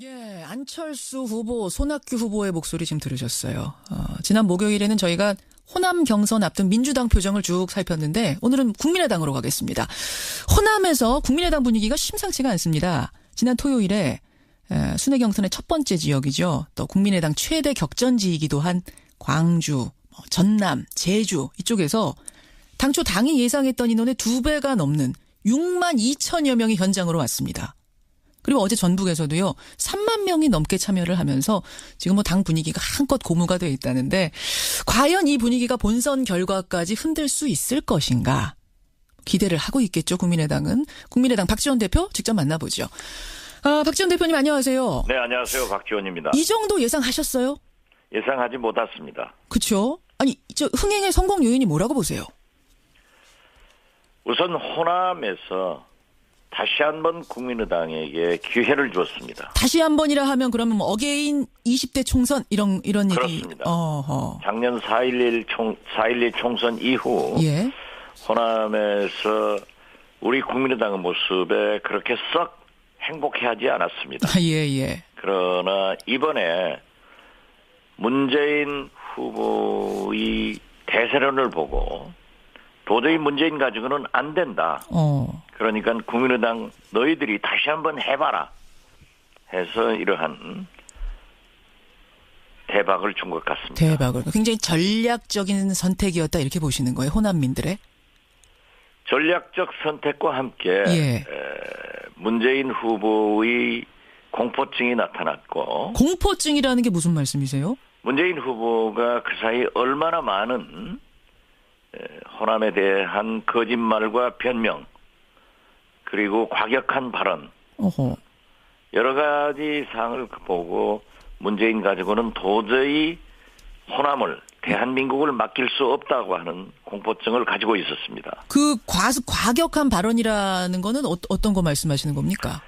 예, 안철수 후보, 손학규 후보의 목소리 지금 들으셨어요. 지난 목요일에는 저희가 호남 경선 앞둔 민주당 표정을 쭉 살폈는데 오늘은 국민의당으로 가겠습니다. 호남에서 국민의당 분위기가 심상치가 않습니다. 지난 토요일에 순회 경선의 첫 번째 지역이죠. 또 국민의당 최대 격전지이기도 한 광주, 전남, 제주 이쪽에서 당초 당이 예상했던 인원의 2배가 넘는 6만 2천여 명이 현장으로 왔습니다. 그리고 어제 전북에서도요, 3만 명이 넘게 참여를 하면서 지금 당 분위기가 한껏 고무가 되어 있다는데, 과연 이 분위기가 본선 결과까지 흔들 수 있을 것인가? 기대를 하고 있겠죠, 국민의당은. 국민의당 박지원 대표 직접 만나보죠. 박지원 대표님 안녕하세요. 네, 안녕하세요. 박지원입니다. 이 정도 예상하셨어요? 예상하지 못했습니다. 그렇죠. 아니, 흥행의 성공 요인이 뭐라고 보세요? 우선 호남에서 다시 한번 국민의당에게 기회를 주었습니다. 다시 한번이라 하면 그러면 어게인 20대 총선 이런 얘기. 그렇습니다. 작년 4.11 총선 이후 예. 호남에서 우리 국민의당의 모습에 그렇게 썩 행복해하지 않았습니다. 예. 그러나 이번에 문재인 후보의 대세론을 보고 도저히 문재인 가지고는 안 된다. 그러니까 국민의당 너희들이 다시 한번 해봐라 해서 이러한 대박을 준 것 같습니다. 대박을. 굉장히 전략적인 선택이었다 이렇게 보시는 거예요. 호남민들의. 전략적 선택과 함께 예. 문재인 후보의 공포증이 나타났고. 공포증이라는 게 무슨 말씀이세요? 문재인 후보가 그 사이 얼마나 많은 호남에 대한 거짓말과 변명 그리고 과격한 발언 여러 가지 사항을 보고 문재인 가지고는 도저히 호남을 대한민국을 맡길 수 없다고 하는 공포증을 가지고 있었습니다. 그 과격한 발언이라는 거는 어떤 거 말씀하시는 겁니까?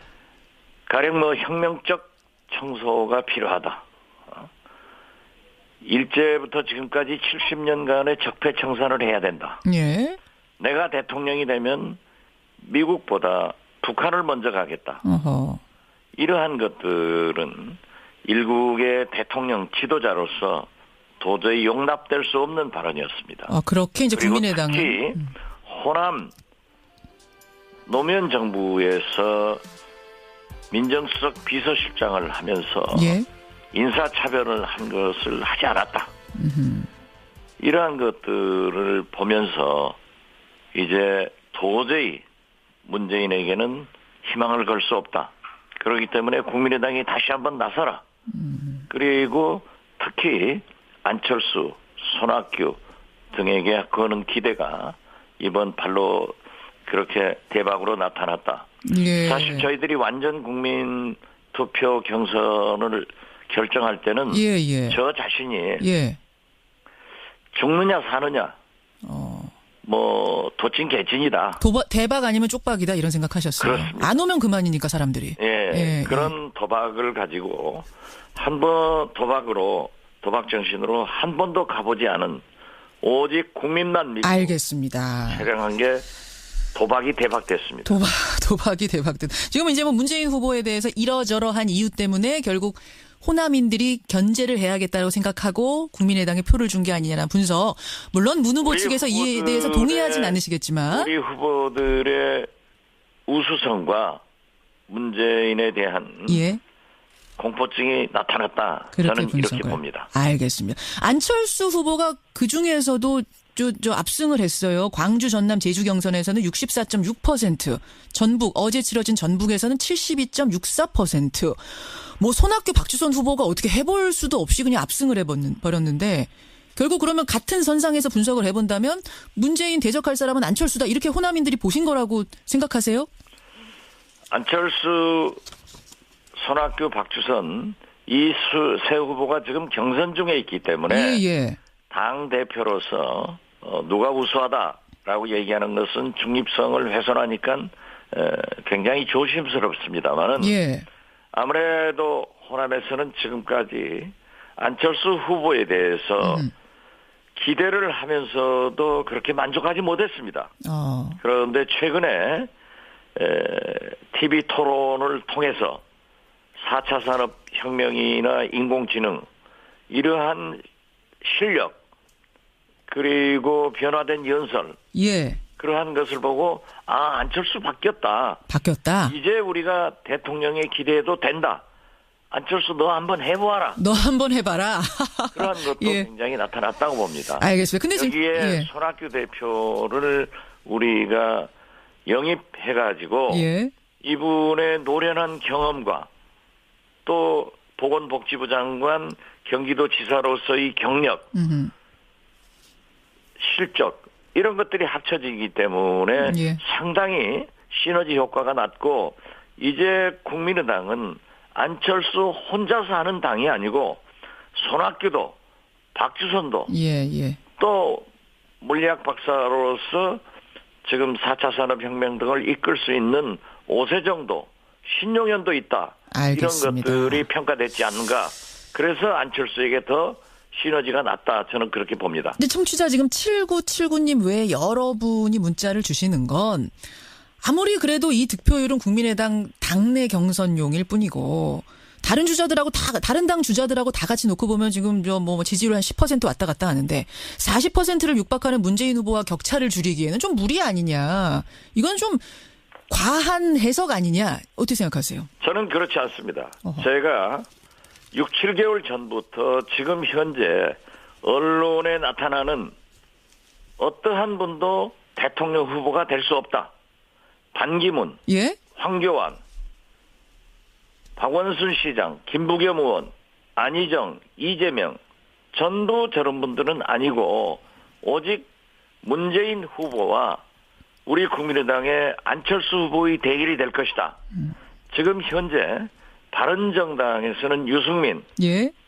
가령 혁명적 청소가 필요하다. 일제부터 지금까지 70년간의 적폐청산을 해야 된다. 예. 내가 대통령이 되면 미국보다 북한을 먼저 가겠다. 이러한 것들은 일국의 대통령 지도자로서 도저히 용납될 수 없는 발언이었습니다. 그렇게 이제 그리고 국민의당은 특히 호남 노무현 정부에서 민정수석 비서실장을 하면서 예. 인사차별을 한 것을 하지 않았다. 이러한 것들을 보면서 이제 도저히 문재인에게는 희망을 걸 수 없다. 그렇기 때문에 국민의당이 다시 한번 나서라. 그리고 특히 안철수, 손학규 등에게 거는 기대가 이번 발로 그렇게 대박으로 나타났다. 예. 사실 저희들이 완전 국민 투표 경선을 결정할 때는 저 자신이 죽느냐 사느냐 도찐 개찐이다. 대박 아니면 쪽박이다 이런 생각하셨어요. 그렇습니다. 안 오면 그만이니까 사람들이. 그런 도박을 가지고 한 번 도박 정신으로 한 번도 가보지 않은 오직 국민만 믿고 알겠습니다. 촬영한 게 도박이 대박됐습니다. 도박이 대박됐. 지금 이제 문재인 후보에 대해서 이러저러한 이유 때문에 결국 호남인들이 견제를 해야겠다고 생각하고 국민의당에 표를 준 게 아니냐는 분석. 물론 문 후보 측에서 이에 대해서 동의하진 않으시겠지만. 우리 후보들의 우수성과 문재인에 대한 공포증이 나타났다. 저는 분석을. 이렇게 봅니다. 알겠습니다. 안철수 후보가 그중에서도 압승을 했어요. 광주, 전남, 제주 경선에서는 64.6%, 전북, 어제 치러진 전북에서는 72.64%. 손학규, 박주선 후보가 어떻게 해볼 수도 없이 그냥 압승을 해버렸는데, 결국 그러면 같은 선상에서 분석을 해본다면 문재인 대적할 사람은 안철수다. 이렇게 호남인들이 보신 거라고 생각하세요? 안철수, 손학규, 박주선 이 세 후보가 지금 경선 중에 있기 때문에 당 대표로서 누가 우수하다라고 얘기하는 것은 중립성을 훼손하니까 굉장히 조심스럽습니다만은 아무래도 호남에서는 지금까지 안철수 후보에 대해서 기대를 하면서도 그렇게 만족하지 못했습니다. 그런데 최근에 TV 토론을 통해서 4차 산업혁명이나 인공지능 이러한 실력 그리고 변화된 연설 예. 그러한 것을 보고 안철수 바뀌었다. 이제 우리가 대통령에 기대해도 된다. 안철수 너 한번 해보아라. 너 한번 해봐라. 그러한 것도 예. 굉장히 나타났다고 봅니다. 알겠습니다. 근데 지금 여기에 손학규 대표를 우리가 영입해가지고 이분의 노련한 경험과 또 보건복지부 장관 경기도지사로서의 경력 실적 이런 것들이 합쳐지기 때문에 상당히 시너지 효과가 낮고 이제 국민의당은 안철수 혼자서 하는 당이 아니고 손학규도 박주선도 또 물리학 박사로서 지금 4차 산업혁명 등을 이끌 수 있는 5세 정도 신용연도 있다. 알겠습니다. 이런 것들이 평가됐지 않는가. 그래서 안철수에게 더 시너지가 낮다. 저는 그렇게 봅니다. 근데 청취자 지금 7979님 외에 여러분이 문자를 주시는 건 아무리 그래도 이 득표율은 국민의당 당내 경선용일 뿐이고 다른 주자들하고 다른 당 주자들하고 다 같이 놓고 보면 지금 뭐 지지율 한 10% 왔다 갔다 하는데 40%를 육박하는 문재인 후보와 격차를 줄이기에는 좀 무리 아니냐. 이건 좀 과한 해석 아니냐. 어떻게 생각하세요? 저는 그렇지 않습니다. 제가 6, 7개월 전부터 지금 현재 언론에 나타나는 어떠한 분도 대통령 후보가 될 수 없다. 반기문, 황교안, 박원순 시장, 김부겸 의원, 안희정, 이재명 전부 저런 분들은 아니고 오직 문재인 후보와 우리 국민의당의 안철수 후보의 대결이 될 것이다. 지금 현재 바른정당에서는 유승민,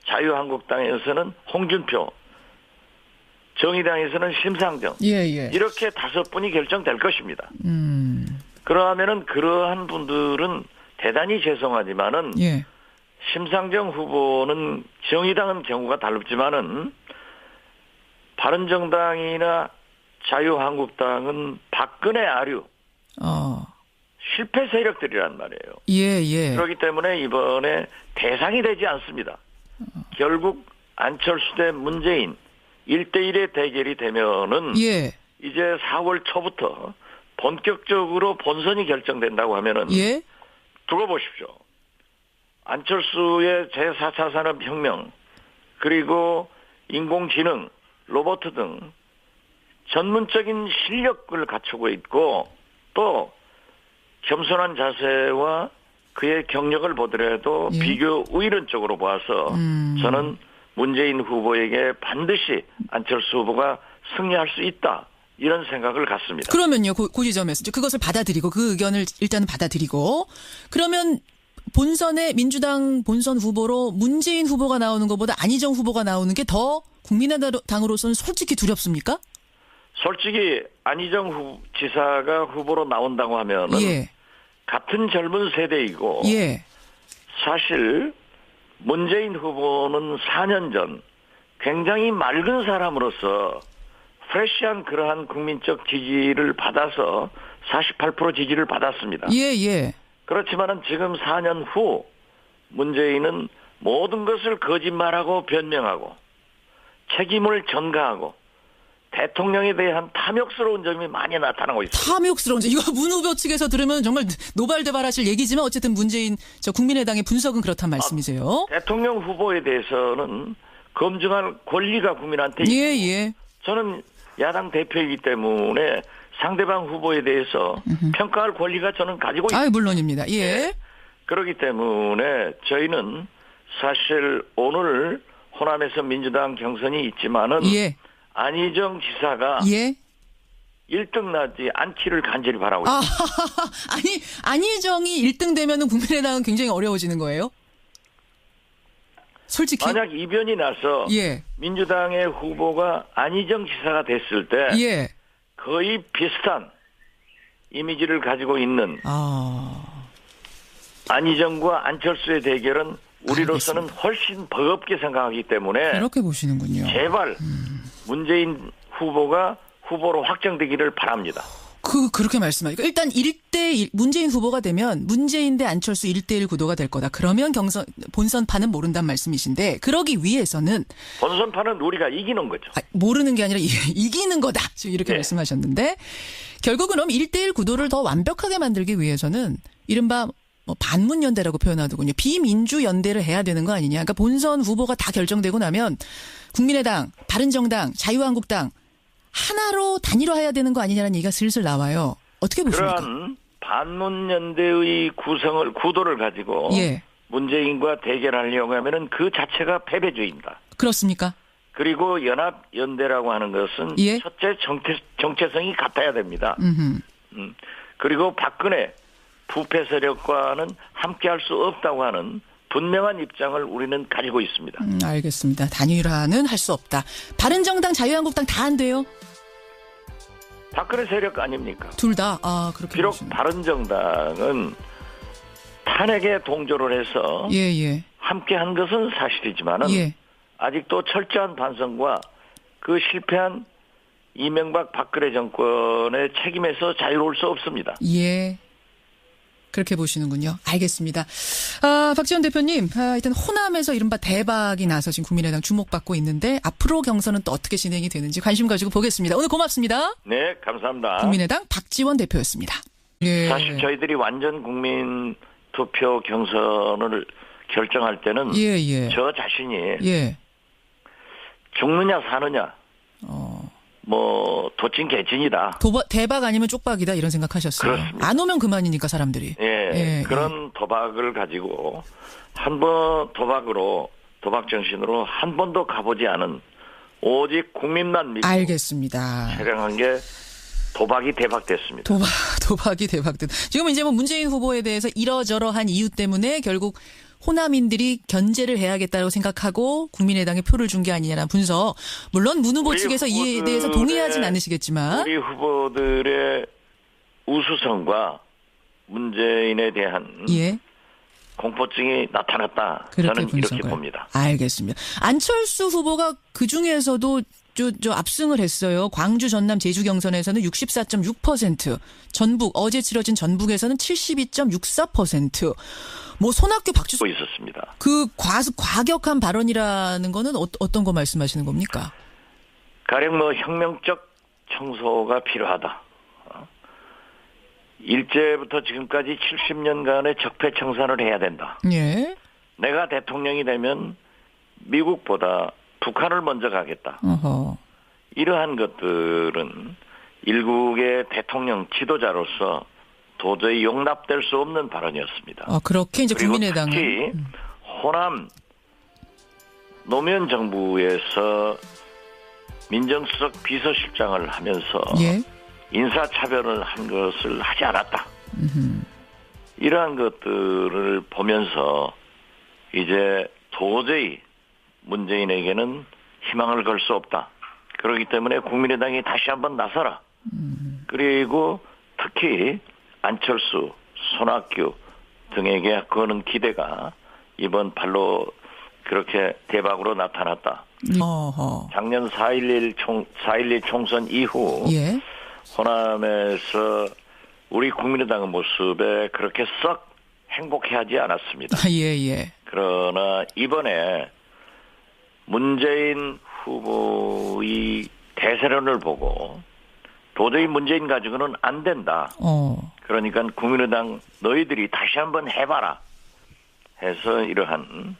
자유한국당에서는 홍준표, 정의당에서는 심상정 이렇게 5분이 결정될 것입니다. 그러면은 그러한 분들은 대단히 죄송하지만은 심상정 후보는 정의당은 경우가 다릅지만은 바른정당이나 자유한국당은 박근혜 아류 실패 세력들이란 말이에요. 그렇기 때문에 이번에 대상이 되지 않습니다. 결국 안철수 대 문재인 1대1의 대결이 되면은 이제 4월 초부터 본격적으로 본선이 결정된다고 하면은 두고 보십시오. 안철수의 제4차 산업혁명 그리고 인공지능, 로봇 등 전문적인 실력을 갖추고 있고 또 겸손한 자세와 그의 경력을 보더라도 비교 우위론적으로 봐서 저는 문재인 후보에게 반드시 안철수 후보가 승리할 수 있다. 이런 생각을 갖습니다. 그러면요. 그 지점에서 그것을 받아들이고 그 의견을 일단은 받아들이고 그러면 본선에 민주당 본선 후보로 문재인 후보가 나오는 것보다 안희정 후보가 나오는 게 더 국민의당으로서는 솔직히 두렵습니까? 솔직히 안희정 지사가 후보로 나온다고 하면은 같은 젊은 세대이고 사실 문재인 후보는 4년 전 굉장히 맑은 사람으로서 프레시한 그러한 국민적 지지를 받아서 48% 지지를 받았습니다. 그렇지만은 지금 4년 후 문재인은 모든 것을 거짓말하고 변명하고 책임을 전가하고 대통령에 대한 탐욕스러운 점이 많이 나타나고 있습니다. 탐욕스러운 점. 이거 문 후보 측에서 들으면 정말 노발대발하실 얘기지만 어쨌든 문재인 국민의당의 분석은 그렇단 말씀이세요. 대통령 후보에 대해서는 검증할 권리가 국민한테 있고 저는 야당 대표이기 때문에 상대방 후보에 대해서 평가할 권리가 저는 가지고 있습니다. 물론입니다. 그렇기 때문에 저희는 사실 오늘 호남에서 민주당 경선이 있지만은 안희정 지사가 1등 나지 않기를 간절히 바라고 있습니다. 아니 안희정이 1등 되면은 국민의당은 굉장히 어려워지는 거예요? 솔직히 만약 이변이 나서 민주당의 후보가 안희정 지사가 됐을 때 거의 비슷한 이미지를 가지고 있는 안희정과 안철수의 대결은 우리로서는 훨씬 버겁게 생각하기 때문에 그렇게 보시는군요. 제발 문재인 후보가 후보로 확정되기를 바랍니다. 그렇게 말씀하니까 일단 1대1 문재인 후보가 되면 문재인 대 안철수 1대1 구도가 될 거다. 그러면 본선판은 모른다는 말씀이신데 그러기 위해서는 본선판은 우리가 이기는 거죠. 모르는 게 아니라 이기는 거다. 이렇게 말씀하셨는데 결국은 그럼 1대1 구도를 더 완벽하게 만들기 위해서는 이른바 반문연대라고 표현하더군요. 비민주연대를 해야 되는 거 아니냐. 그러니까 본선 후보가 다 결정되고 나면 국민의당, 바른정당, 자유한국당 하나로 단일화해야 되는 거 아니냐는 얘기가 슬슬 나와요. 어떻게 보십니까? 그러한 반문연대의 구도를 가지고 문재인과 대결하려고 하면은 그 자체가 패배주의입니다. 그렇습니까? 그리고 연합연대라고 하는 것은 첫째 정체성이 같아야 됩니다. 그리고 박근혜 부패 세력과는 함께할 수 없다고 하는 분명한 입장을 우리는 가지고 있습니다. 알겠습니다. 단일화는 할 수 없다. 바른정당, 자유한국당 다 안 돼요? 박근혜 세력 아닙니까? 둘 다? 그렇게 비록 보시네. 바른정당은 탄핵에 동조를 해서 함께한 것은 사실이지만은 아직도 철저한 반성과 그 실패한 이명박 박근혜 정권의 책임에서 자유로울 수 없습니다. 그렇게 보시는군요. 알겠습니다. 박지원 대표님, 일단 호남에서 이른바 대박이 나서 지금 국민의당 주목받고 있는데 앞으로 경선은 또 어떻게 진행이 되는지 관심 가지고 보겠습니다. 오늘 고맙습니다. 네, 감사합니다. 국민의당 박지원 대표였습니다. 사실 저희들이 완전 국민 투표 경선을 결정할 때는 저 자신이 죽느냐 사느냐 도찐 개찐이다. 대박 아니면 쪽박이다 이런 생각하셨어요. 그렇습니다. 안 오면 그만이니까 사람들이. 그런 도박을 가지고 도박 정신으로 한 번도 가보지 않은 오직 국민만 믿고 알겠습니다. 촬영한 게 도박이 대박됐습니다. 도박이 대박됐. 지금 이제 문재인 후보에 대해서 이러저러한 이유 때문에 결국 호남인들이 견제를 해야겠다고 생각하고 국민의당에 표를 준 게 아니냐는 분석. 물론 문 후보 측에서 이에 대해서 동의하진 않으시겠지만. 우리 후보들의 우수성과 문재인에 대한 공포증이 나타났다. 저는 분석을. 이렇게 봅니다. 알겠습니다. 안철수 후보가 그중에서도 압승을 했어요. 광주, 전남, 제주 경선에서는 64.6%, 전북 어제 치러진 전북에서는 72.64%. 손학규 박주선 있었습니다. 그 과격한 발언이라는 거는 어떤 거 말씀하시는 겁니까? 가령 혁명적 청소가 필요하다. 일제부터 지금까지 70년간의 적폐 청산을 해야 된다. 내가 대통령이 되면 미국보다 북한을 먼저 가겠다. 이러한 것들은 일국의 대통령 지도자로서 도저히 용납될 수 없는 발언이었습니다. 그렇게 이제 국민의당은 특히 호남 노무현 정부에서 민정수석 비서실장을 하면서 인사차별을 한 것을 하지 않았다. 이러한 것들을 보면서 이제 도저히 문재인에게는 희망을 걸 수 없다. 그렇기 때문에 국민의당이 다시 한번 나서라. 그리고 특히 안철수, 손학규 등에게 거는 기대가 이번 발로 그렇게 대박으로 나타났다. 작년 4.11 총선 이후 호남에서 우리 국민의당의 모습에 그렇게 썩 행복해하지 않았습니다. 그러나 이번에 문재인 후보의 대세론을 보고 도저히 문재인 가지고는 안 된다. 그러니까 국민의당 너희들이 다시 한번 해봐라 해서 이러한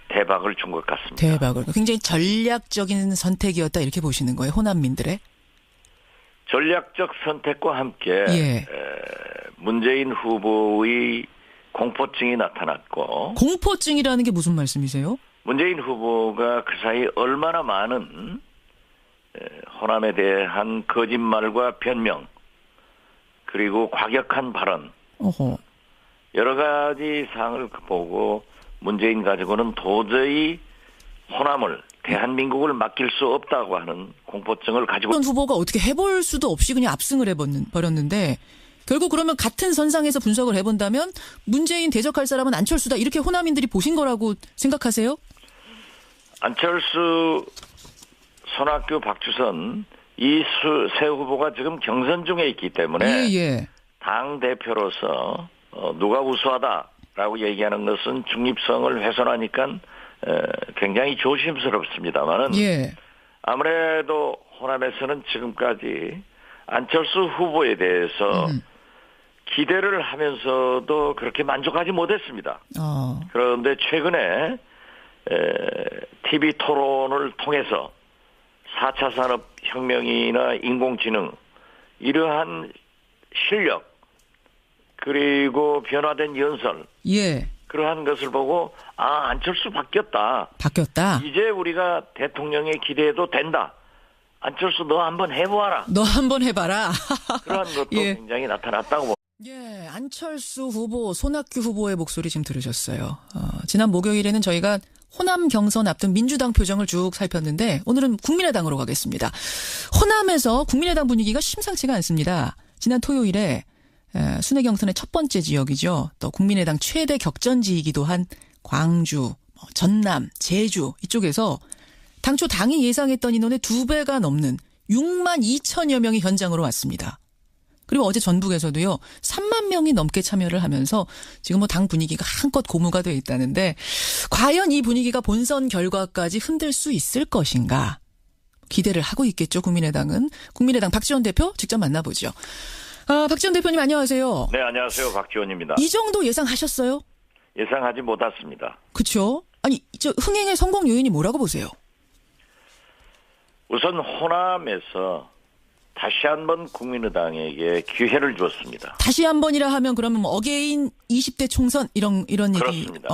대박을 준 것 같습니다. 대박을. 굉장히 전략적인 선택이었다 이렇게 보시는 거예요. 호남민들의. 전략적 선택과 함께 문재인 후보의 공포증이 나타났고. 공포증이라는 게 무슨 말씀이세요? 문재인 후보가 그 사이 얼마나 많은 호남에 대한 거짓말과 변명 그리고 과격한 발언 여러 가지 사항을 보고 문재인 가지고는 도저히 호남을 대한민국을 맡길 수 없다고 하는 공포증을 가지고 어떤 후보가 어떻게 해볼 수도 없이 그냥 압승을 해버렸는데 결국 그러면 같은 선상에서 분석을 해본다면 문재인 대적할 사람은 안철수다 이렇게 호남인들이 보신 거라고 생각하세요? 안철수, 손학규, 박주선 이 세 후보가 지금 경선 중에 있기 때문에 예. 당 대표로서 누가 우수하다라고 얘기하는 것은 중립성을 훼손하니까 굉장히 조심스럽습니다만은 예. 아무래도 호남에서는 지금까지 안철수 후보에 대해서 기대를 하면서도 그렇게 만족하지 못했습니다. 그런데 최근에 TV 토론을 통해서 4차 산업혁명이나 인공지능 이러한 실력 그리고 변화된 연설 예. 그러한 것을 보고 안철수 바뀌었다. 이제 우리가 대통령에 기대해도 된다. 안철수 너 한번 해보아라. 너 한번 해봐라. 그러한 것도 예. 굉장히 나타났다고 봅니다. 예, 안철수 후보, 손학규 후보의 목소리 지금 들으셨어요. 지난 목요일에는 저희가 호남 경선 앞둔 민주당 표정을 쭉 살폈는데 오늘은 국민의당으로 가겠습니다. 호남에서 국민의당 분위기가 심상치가 않습니다. 지난 토요일에 순회 경선의 첫 번째 지역이죠. 또 국민의당 최대 격전지이기도 한 광주, 전남, 제주 이쪽에서 당초 당이 예상했던 인원의 2배가 넘는 6만 2천여 명이 현장으로 왔습니다. 그리고 어제 전북에서도요 3만 명이 넘게 참여를 하면서 지금 당 분위기가 한껏 고무가 되어 있다는데 과연 이 분위기가 본선 결과까지 흔들 수 있을 것인가 기대를 하고 있겠죠. 국민의당은. 국민의당 박지원 대표 직접 만나보죠. 박지원 대표님 안녕하세요. 네, 안녕하세요. 박지원입니다. 이 정도 예상하셨어요? 예상하지 못했습니다. 그렇죠. 아니 흥행의 성공 요인이 뭐라고 보세요? 우선 호남에서 다시 한번 국민의당에게 기회를 주었습니다. 다시 한번이라 하면 그러면 어게인 20대 총선 이런 얘기. 그렇습니다.